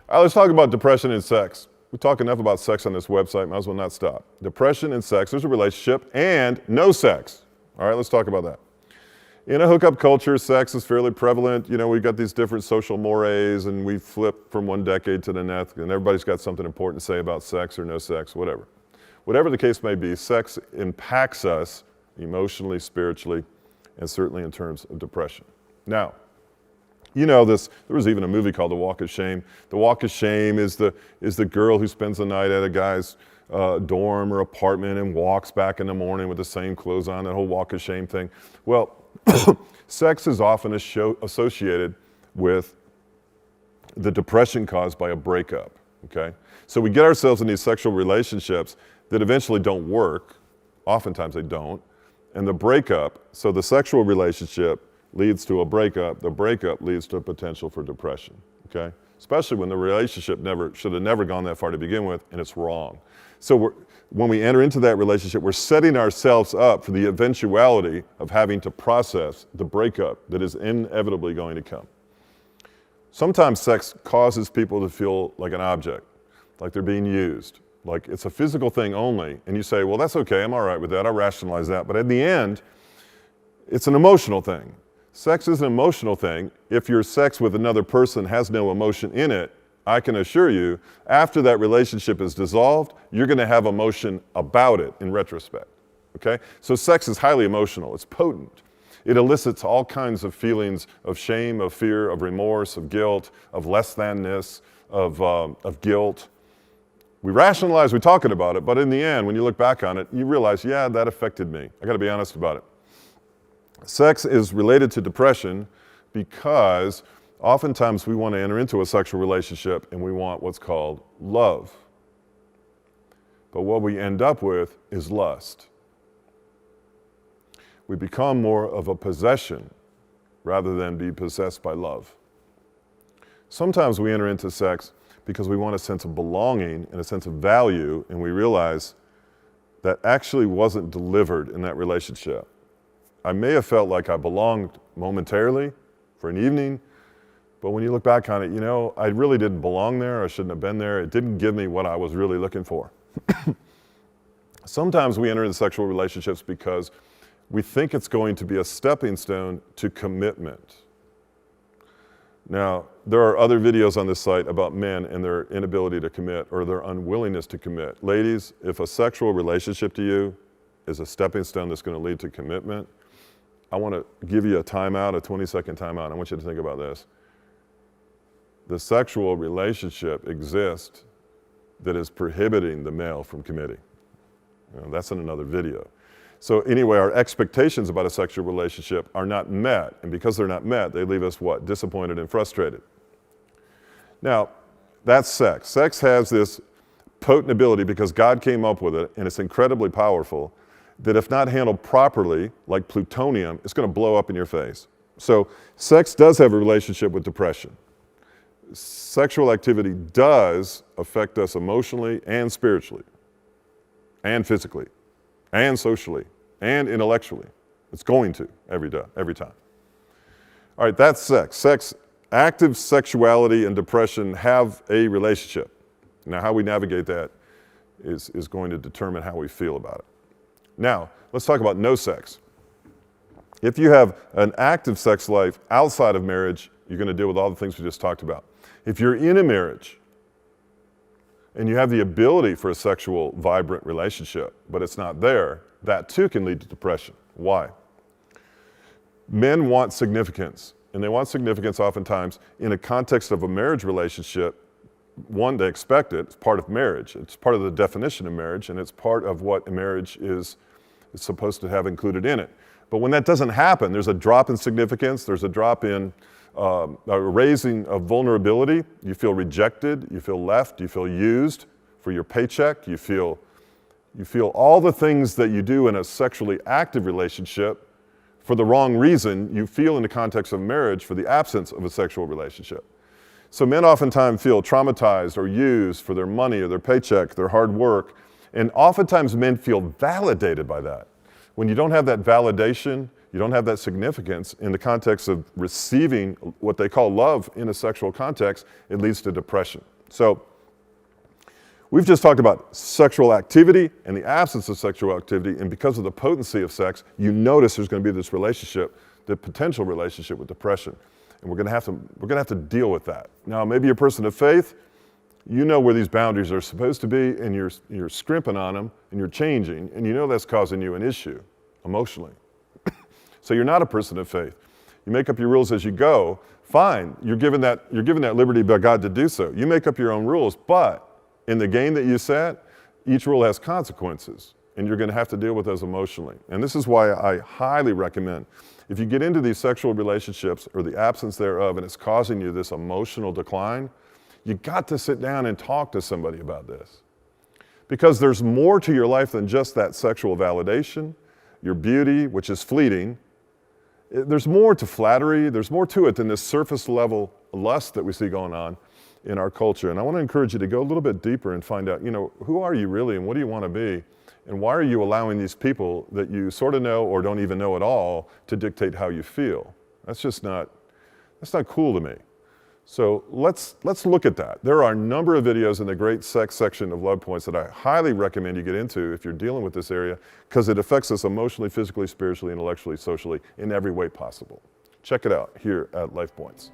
All right, let's talk about depression and sex. We talk enough about sex on this website, might as well not stop. Depression and sex, there's a relationship, and no sex. All right, let's talk about that. In a hookup culture, sex is fairly prevalent. You know, we've got these different social mores, and we flip from one decade to the next, and everybody's got something important to say about sex or no sex, whatever. Whatever the case may be, sex impacts us emotionally, spiritually, and certainly in terms of depression. Now, you know this, there was even a movie called The Walk of Shame. The Walk of Shame is the girl who spends the night at a guy's dorm or apartment and walks back in the morning with the same clothes on, that whole Walk of Shame thing. Well, sex is often associated with the depression caused by a breakup, okay? So we get ourselves in these sexual relationships that eventually don't work. Oftentimes they don't. And the breakup, so the sexual relationship leads to a breakup. The breakup leads to a potential for depression, okay? Especially when the relationship should have never gone that far to begin with, and it's wrong. So when we enter into that relationship, we're setting ourselves up for the eventuality of having to process the breakup that is inevitably going to come. Sometimes sex causes people to feel like an object, like they're being used, like it's a physical thing only, and you say, well, that's okay, I'm all right with that, I'll rationalize that, but in the end, it's an emotional thing. Sex is an emotional thing. If your sex with another person has no emotion in it, I can assure you, after that relationship is dissolved, you're gonna have emotion about it in retrospect, okay? So sex is highly emotional, it's potent. It elicits all kinds of feelings of shame, of fear, of remorse, of guilt, of less thanness, of guilt. We rationalize, we're talking about it, but in the end, when you look back on it, you realize, yeah, that affected me. I gotta be honest about it. Sex is related to depression because oftentimes we want to enter into a sexual relationship and we want what's called love. But what we end up with is lust. We become more of a possession rather than be possessed by love. Sometimes we enter into sex because we want a sense of belonging and a sense of value, and we realize that actually wasn't delivered in that relationship. I may have felt like I belonged momentarily for an evening, but when you look back on it, you know, I really didn't belong there. I shouldn't have been there. It didn't give me what I was really looking for. Sometimes we enter into sexual relationships because we think it's going to be a stepping stone to commitment. Now, there are other videos on this site about men and their inability to commit or their unwillingness to commit. Ladies, if a sexual relationship to you is a stepping stone that's going to lead to commitment, I want to give you a timeout, a 20-second timeout. I want you to think about this. The sexual relationship exists that is prohibiting the male from committing. You know, that's in another video. So anyway, our expectations about a sexual relationship are not met, and because they're not met, they leave us what? Disappointed and frustrated. Now, that's sex. Sex has this potent ability because God came up with it, and it's incredibly powerful, that if not handled properly, like plutonium, it's going to blow up in your face. So sex does have a relationship with depression. Sexual activity does affect us emotionally and spiritually, and physically, and socially, and intellectually. It's going to every time. All right, that's sex. Active sexuality and depression have a relationship. Now, how we navigate that is going to determine how we feel about it. Now, let's talk about no sex. If you have an active sex life outside of marriage, you're going to deal with all the things we just talked about. If you're in a marriage and you have the ability for a sexual, vibrant relationship, but it's not there, that too can lead to depression. Why? Men want significance, and they want significance oftentimes in a context of a marriage relationship. One, they expect it. It's part of marriage. It's part of the definition of marriage, and it's part of what a marriage is supposed to have included in it. But when that doesn't happen, there's a drop in significance, there's a drop in a raising of vulnerability. You feel rejected, you feel left, you feel used for your paycheck, you feel all the things that you do in a sexually active relationship for the wrong reason you feel in the context of marriage for the absence of a sexual relationship. So men oftentimes feel traumatized or used for their money or their paycheck, their hard work, and oftentimes men feel validated by that. When you don't have that validation, you don't have that significance in the context of receiving what they call love in a sexual context, it leads to depression. So we've just talked about sexual activity and the absence of sexual activity, and because of the potency of sex, you notice there's going to be this relationship, the potential relationship with depression. And we're going to have to deal with that. Now, maybe you're a person of faith, you know where these boundaries are supposed to be, and you're scrimping on them, and you're changing, and you know that's causing you an issue emotionally. So you're not a person of faith. You make up your rules as you go. Fine, you're given that liberty by God to do so. You make up your own rules, but in the game that you set, each rule has consequences, and you're going to have to deal with those emotionally. And this is why I highly recommend, if you get into these sexual relationships or the absence thereof, and it's causing you this emotional decline, you got to sit down and talk to somebody about this. Because there's more to your life than just that sexual validation, your beauty, which is fleeting. There's more to flattery, there's more to it than this surface level lust that we see going on in our culture. And I want to encourage you to go a little bit deeper and find out, who are you really and what do you want to be? And why are you allowing these people that you sort of know or don't even know at all to dictate how you feel? That's not cool to me. So let's look at that. There are a number of videos in the great sex section of Lifepoints that I highly recommend you get into if you're dealing with this area, because it affects us emotionally, physically, spiritually, intellectually, socially, in every way possible. Check it out here at Lifepoints.